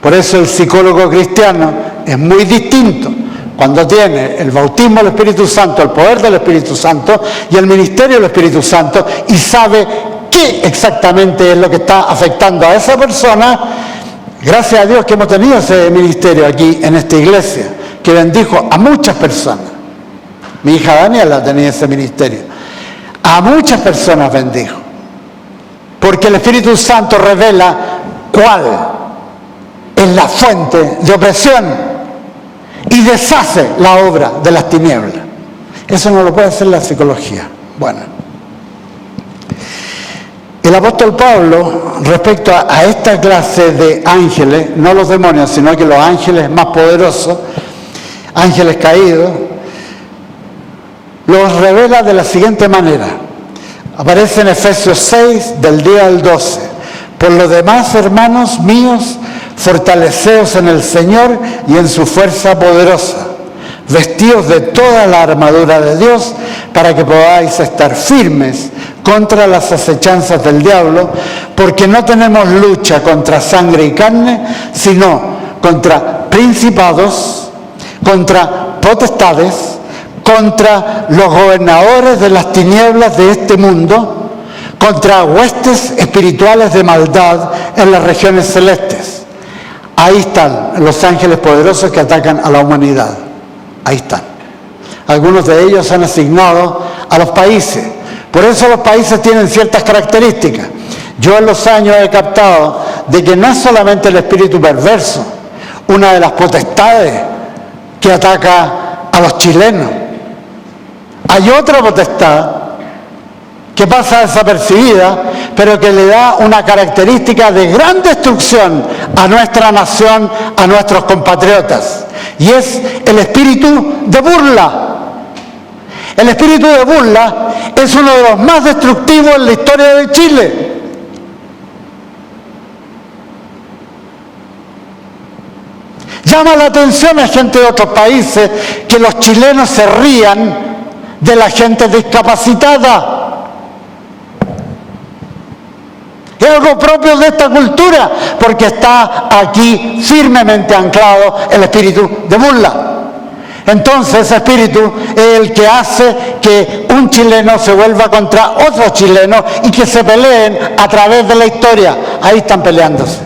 Por eso el psicólogo cristiano es muy distinto cuando tiene el bautismo del Espíritu Santo, el poder del Espíritu Santo y el ministerio del Espíritu Santo y sabe qué exactamente es lo que está afectando a esa persona. Gracias a Dios que hemos tenido ese ministerio aquí en esta iglesia, que bendijo a muchas personas. Mi hija Daniela tenía ese ministerio. A muchas personas bendijo. Porque el Espíritu Santo revela cuál es la fuente de opresión y deshace la obra de las tinieblas. Eso no lo puede hacer la psicología. Bueno, el apóstol Pablo, respecto a esta clase de ángeles, no los demonios, sino que los ángeles más poderosos, ángeles caídos, los revela de la siguiente manera. Aparece en Efesios 6, del día al 12. Por lo demás, hermanos míos, fortaleceos en el Señor y en su fuerza poderosa. Vestíos de toda la armadura de Dios para que podáis estar firmes contra las acechanzas del diablo, porque no tenemos lucha contra sangre y carne, sino contra principados, contra potestades, contra los gobernadores de las tinieblas de este mundo, contra huestes espirituales de maldad en las regiones celestes. Ahí están los ángeles poderosos que atacan a la humanidad. Ahí están. Algunos de ellos han asignado a los países. Por eso los países tienen ciertas características. Yo en los años he captado de que no es solamente el espíritu perverso, una de las potestades que ataca a los chilenos. Hay otra potestad que pasa desapercibida, pero que le da una característica de gran destrucción a nuestra nación, a nuestros compatriotas, y es el espíritu de burla. El espíritu de burla es uno de los más destructivos en la historia de Chile. Llama la atención a gente de otros países que los chilenos se rían de la gente discapacitada. Es algo propio de esta cultura, porque está aquí firmemente anclado el espíritu de burla. Entonces ese espíritu es el que hace que un chileno se vuelva contra otro chileno y que se peleen a través de la historia. Ahí están peleándose.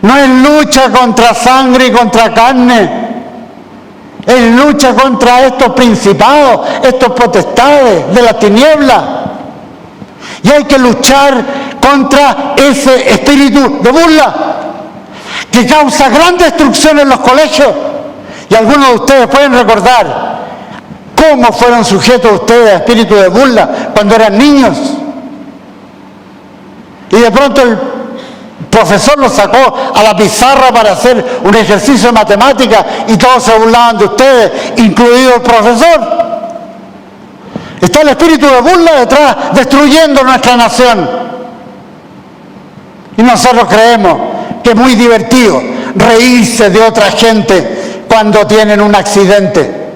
No es lucha contra sangre y contra carne. Es lucha contra estos principados, estos potestades de la tiniebla. Y hay que luchar contra ese espíritu de burla que causa gran destrucción en los colegios. Y algunos de ustedes pueden recordar cómo fueron sujetos ustedes a espíritu de burla cuando eran niños. Y de pronto el profesor los sacó a la pizarra para hacer un ejercicio de matemática y todos se burlaban de ustedes, incluido el profesor. Está el espíritu de burla detrás, destruyendo nuestra nación. Y nosotros creemos que es muy divertido reírse de otra gente cuando tienen un accidente.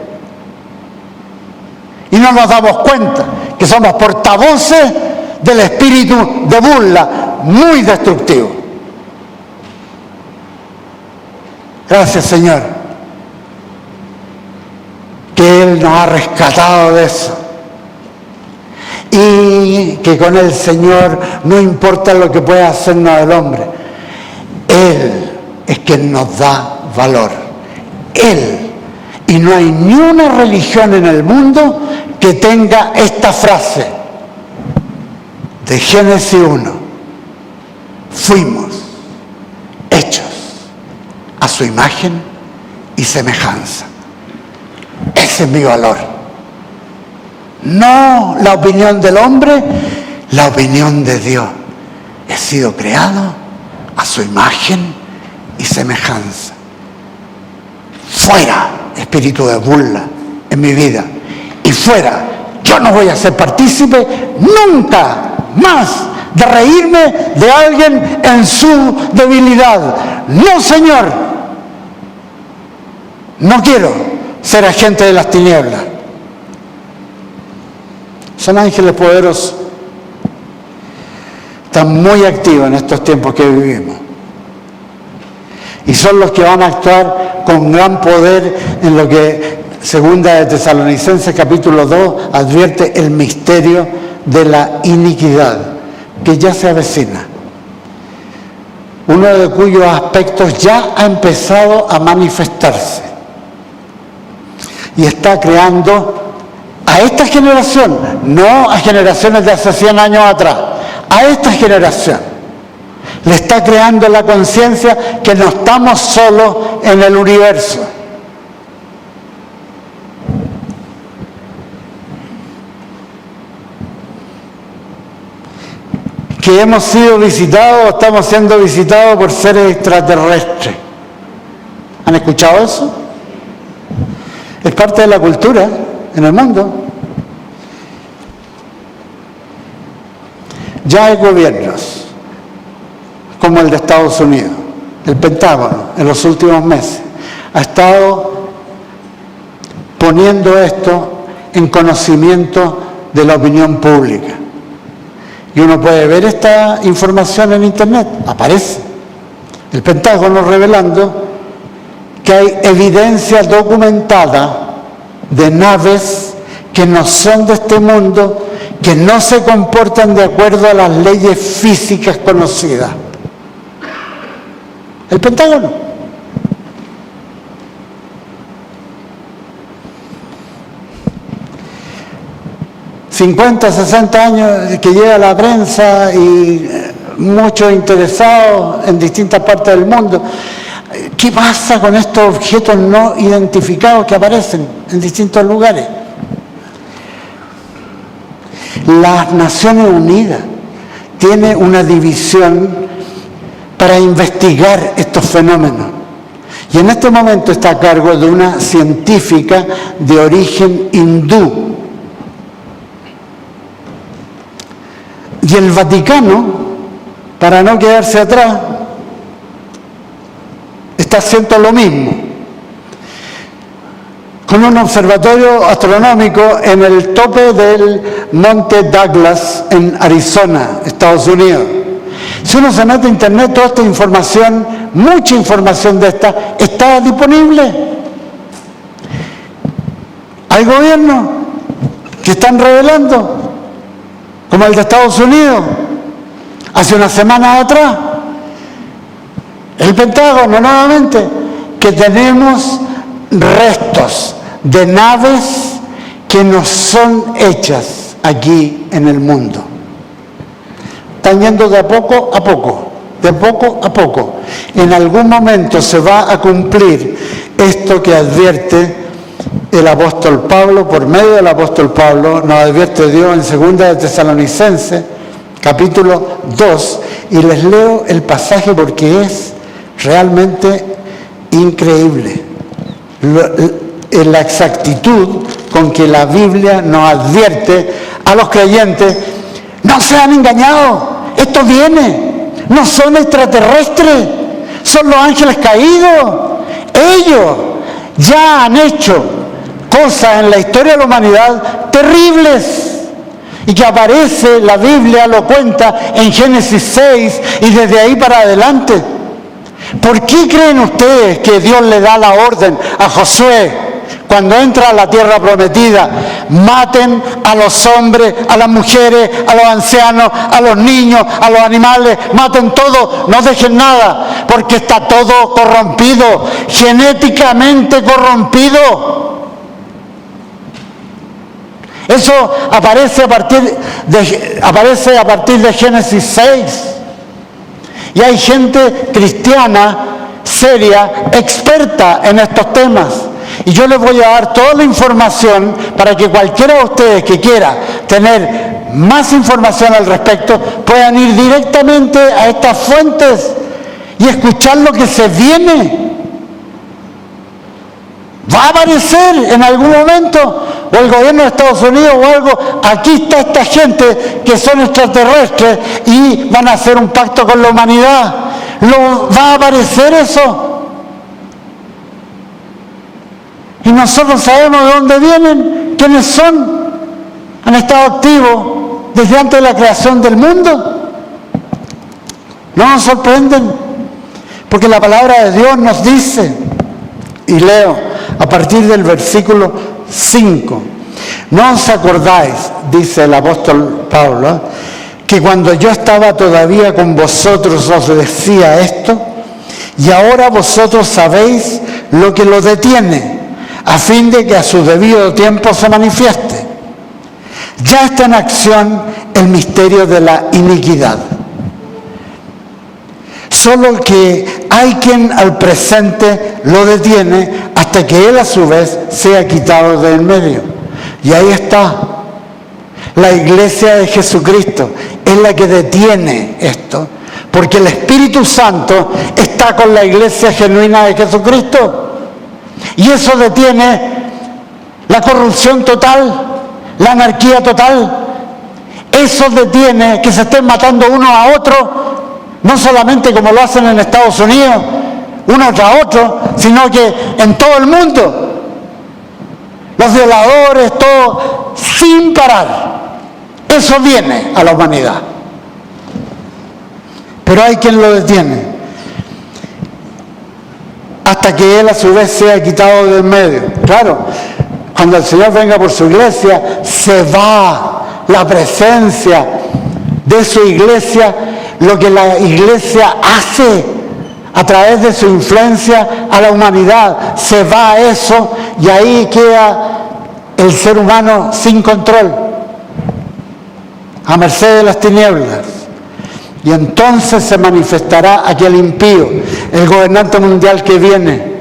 Y no nos damos cuenta que somos portavoces del espíritu de burla, muy destructivo. Gracias, Señor, que Él nos ha rescatado de eso. Y que con el Señor no importa lo que pueda hacernos el hombre. Él es quien nos da valor. Él. Y no hay ni una religión en el mundo que tenga esta frase de Génesis 1. Fuimos hechos a su imagen y semejanza. Ese es mi valor. No la opinión del hombre, la opinión de Dios. He sido creado a su imagen y semejanza. Fuera espíritu de burla en mi vida. Y fuera, yo no voy a ser partícipe nunca más de reírme de alguien en su debilidad. No, Señor. No quiero ser agente de las tinieblas. Son ángeles poderosos. Están muy activos en estos tiempos que vivimos. Y son los que van a actuar con gran poder en lo que segunda de Tesalonicenses capítulo 2 advierte el misterio de la iniquidad que ya se avecina, uno de cuyos aspectos ya ha empezado a manifestarse y está creando a esta generación, no a generaciones de hace 100 años atrás, a esta generación le está creando la conciencia que no estamos solos en el universo. Que hemos sido visitados o estamos siendo visitados por seres extraterrestres. ¿Han escuchado eso? Es parte de la cultura en el mundo. Ya hay gobiernos, como el de Estados Unidos, el Pentágono, en los últimos meses, ha estado poniendo esto en conocimiento de la opinión pública. Y uno puede ver esta información en internet, aparece el Pentágono revelando que hay evidencia documentada de naves que no son de este mundo, que no se comportan de acuerdo a las leyes físicas conocidas. El Pentágono. ...50, 60 años que lleva la prensa y muchos interesados en distintas partes del mundo. ¿Qué pasa con estos objetos no identificados que aparecen en distintos lugares? Las Naciones Unidas tiene una división para investigar estos fenómenos. Y en este momento está a cargo de una científica de origen hindú. Y el Vaticano, para no quedarse atrás, está haciendo lo mismo, con un observatorio astronómico en el tope del Monte Douglas, en Arizona, Estados Unidos. Si uno se mete a internet, toda esta información, mucha información de esta, está disponible. Hay gobiernos que están revelando, como el de Estados Unidos, hace unas semanas atrás, el Pentágono nuevamente, que tenemos restos de naves que no son hechas aquí en el mundo. Están yendo de poco a poco, de poco a poco. En algún momento se va a cumplir esto que advierte el apóstol Pablo, por medio del apóstol Pablo, nos advierte Dios en segunda de Tesalonicenses, capítulo 2, y les leo el pasaje porque es realmente increíble. La exactitud con que la Biblia nos advierte a los creyentes: no sean engañados, esto viene, no son extraterrestres, son los ángeles caídos. Ellos ya han hecho cosas en la historia de la humanidad terribles, y que aparece, la Biblia lo cuenta en Génesis 6 y desde ahí para adelante. ¿Por qué creen ustedes que Dios le da la orden a Josué cuando entra a la tierra prometida? Maten a los hombres, a las mujeres, a los ancianos, a los niños, a los animales, maten todo, no dejen nada, porque está todo corrompido, genéticamente corrompido. Eso aparece a partir de Génesis 6. Y hay gente cristiana, seria, experta en estos temas. Y yo les voy a dar toda la información para que cualquiera de ustedes que quiera tener más información al respecto puedan ir directamente a estas fuentes y escuchar lo que se viene. Va a aparecer en algún momento, o el gobierno de Estados Unidos o algo: aquí está esta gente que son extraterrestres y van a hacer un pacto con la humanidad. Va a aparecer eso. Y nosotros sabemos de dónde vienen, quiénes son. Han estado activos desde antes de la creación del mundo. No nos sorprenden, porque la palabra de Dios nos dice Y leo a partir del versículo 5. ¿No os acordáis, dice el apóstol Pablo, que cuando yo estaba todavía con vosotros os decía esto? Y ahora vosotros sabéis lo que lo detiene, a fin de que a su debido tiempo se manifieste. Ya está en acción el misterio de la iniquidad. Solo que hay quien al presente lo detiene hasta que él a su vez sea quitado del medio. Y ahí está. La iglesia de Jesucristo es la que detiene esto, porque el Espíritu Santo está con la iglesia genuina de Jesucristo. Y eso detiene la corrupción total, la anarquía total. Eso detiene que se estén matando uno a otro, no solamente como lo hacen en Estados Unidos, uno tras otro, sino que en todo el mundo. Los violadores, todo, sin parar. Eso viene a la humanidad. Pero hay quien lo detiene, hasta que él a su vez sea quitado del medio. Claro, cuando el Señor venga por su iglesia, se va la presencia de su iglesia, lo que la iglesia hace a través de su influencia a la humanidad. Se va eso y ahí queda el ser humano sin control, a merced de las tinieblas. Y entonces se manifestará aquel impío, el gobernante mundial que viene,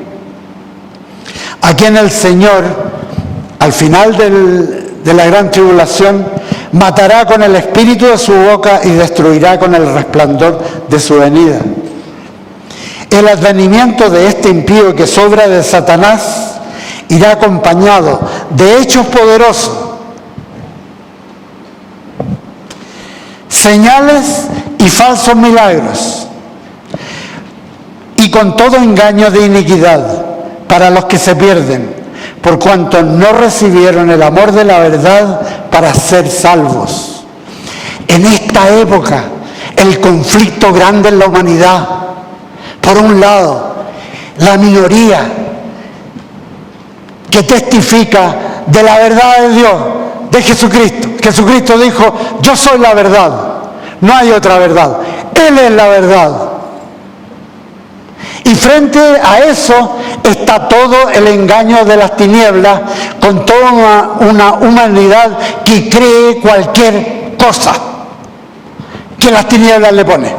a quien el Señor, al final de la gran tribulación, matará con el espíritu de su boca y destruirá con el resplandor de su venida. El advenimiento de este impío que sobra de Satanás irá acompañado de hechos poderosos, señales y falsos milagros, y con todo engaño de iniquidad para los que se pierden, por cuanto no recibieron el amor de la verdad para ser salvos. En esta época, el conflicto grande en la humanidad, por un lado, la minoría que testifica de la verdad de Dios, de Jesucristo. Jesucristo dijo: yo soy la verdad, no hay otra verdad, Él es la verdad. Y frente a eso está todo el engaño de las tinieblas, con toda una humanidad que cree cualquier cosa que las tinieblas le ponen,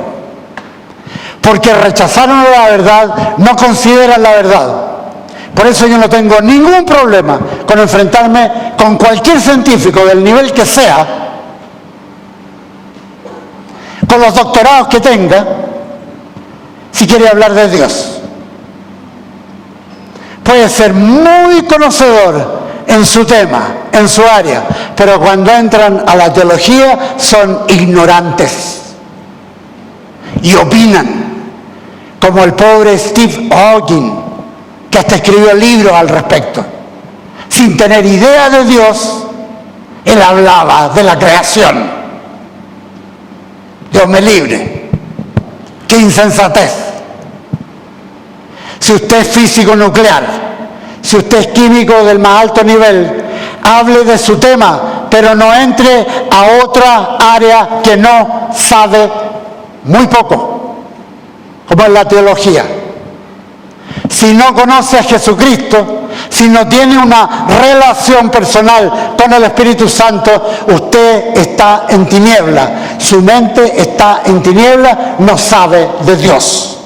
porque rechazaron la verdad, no consideran la verdad. Por eso yo no tengo ningún problema con enfrentarme con cualquier científico del nivel que sea, con los doctorados que tenga, si quiere hablar de Dios. Puede ser muy conocedor en su tema, en su área, pero cuando entran a la teología son ignorantes y opinan, como el pobre Steve Hawking, que hasta escribió libros al respecto. Sin tener idea de Dios, él hablaba de la creación. Dios me libre. ¡Qué insensatez! Si usted es físico nuclear, si usted es químico del más alto nivel, hable de su tema, pero no entre a otra área que no sabe muy poco, como es la teología. Si no conoce a Jesucristo, si no tiene una relación personal con el Espíritu Santo, usted está en tiniebla, su mente está en tiniebla, no sabe de Dios,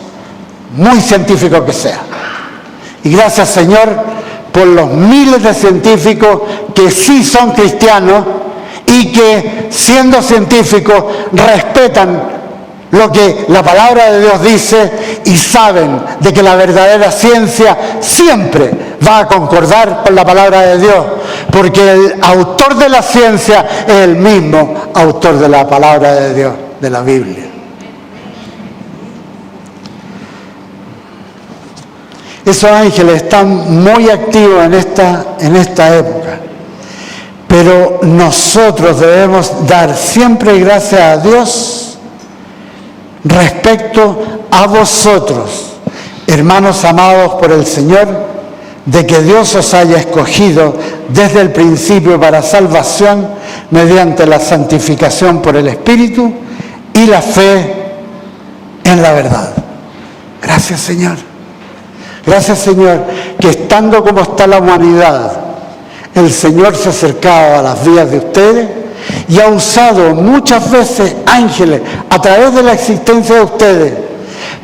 muy científico que sea. Y gracias, Señor, por los miles de científicos que sí son cristianos y que, siendo científicos, respetan lo que la palabra de Dios dice y saben de que la verdadera ciencia siempre va a concordar con la palabra de Dios, porque el autor de la ciencia es el mismo autor de la palabra de Dios, de la Biblia. Esos ángeles están muy activos en esta época, pero nosotros debemos dar siempre gracias a Dios respecto a vosotros, hermanos amados por el Señor, de que Dios os haya escogido desde el principio para salvación mediante la santificación por el Espíritu y la fe en la verdad. Gracias, Señor. Gracias, Señor, que estando como está la humanidad, el Señor se ha acercado a las vidas de ustedes y ha usado muchas veces ángeles a través de la existencia de ustedes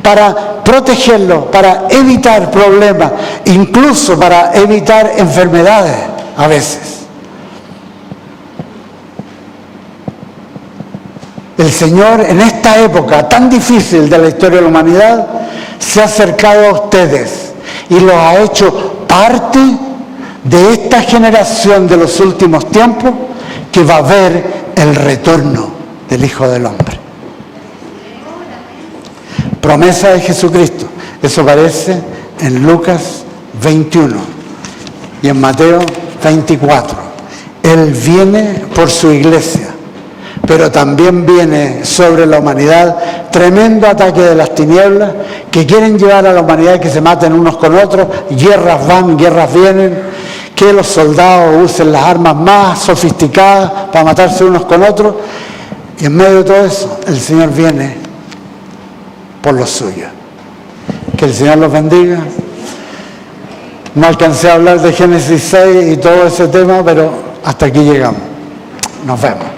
para protegerlos, para evitar problemas, incluso para evitar enfermedades a veces. El Señor en esta época tan difícil de la historia de la humanidad se ha acercado a ustedes y los ha hecho parte de esta generación de los últimos tiempos que va a ver el retorno del Hijo del Hombre. Promesa de Jesucristo. Eso aparece en Lucas 21 y en Mateo 24. Él viene por su iglesia, pero también viene sobre la humanidad tremendo ataque de las tinieblas que quieren llevar a la humanidad que se maten unos con otros, guerras van, guerras vienen, que los soldados usen las armas más sofisticadas para matarse unos con otros, y en medio de todo eso el Señor viene por los suyos. Que el Señor los bendiga. No alcancé a hablar de Génesis 6 y todo ese tema, pero hasta aquí llegamos. Nos vemos.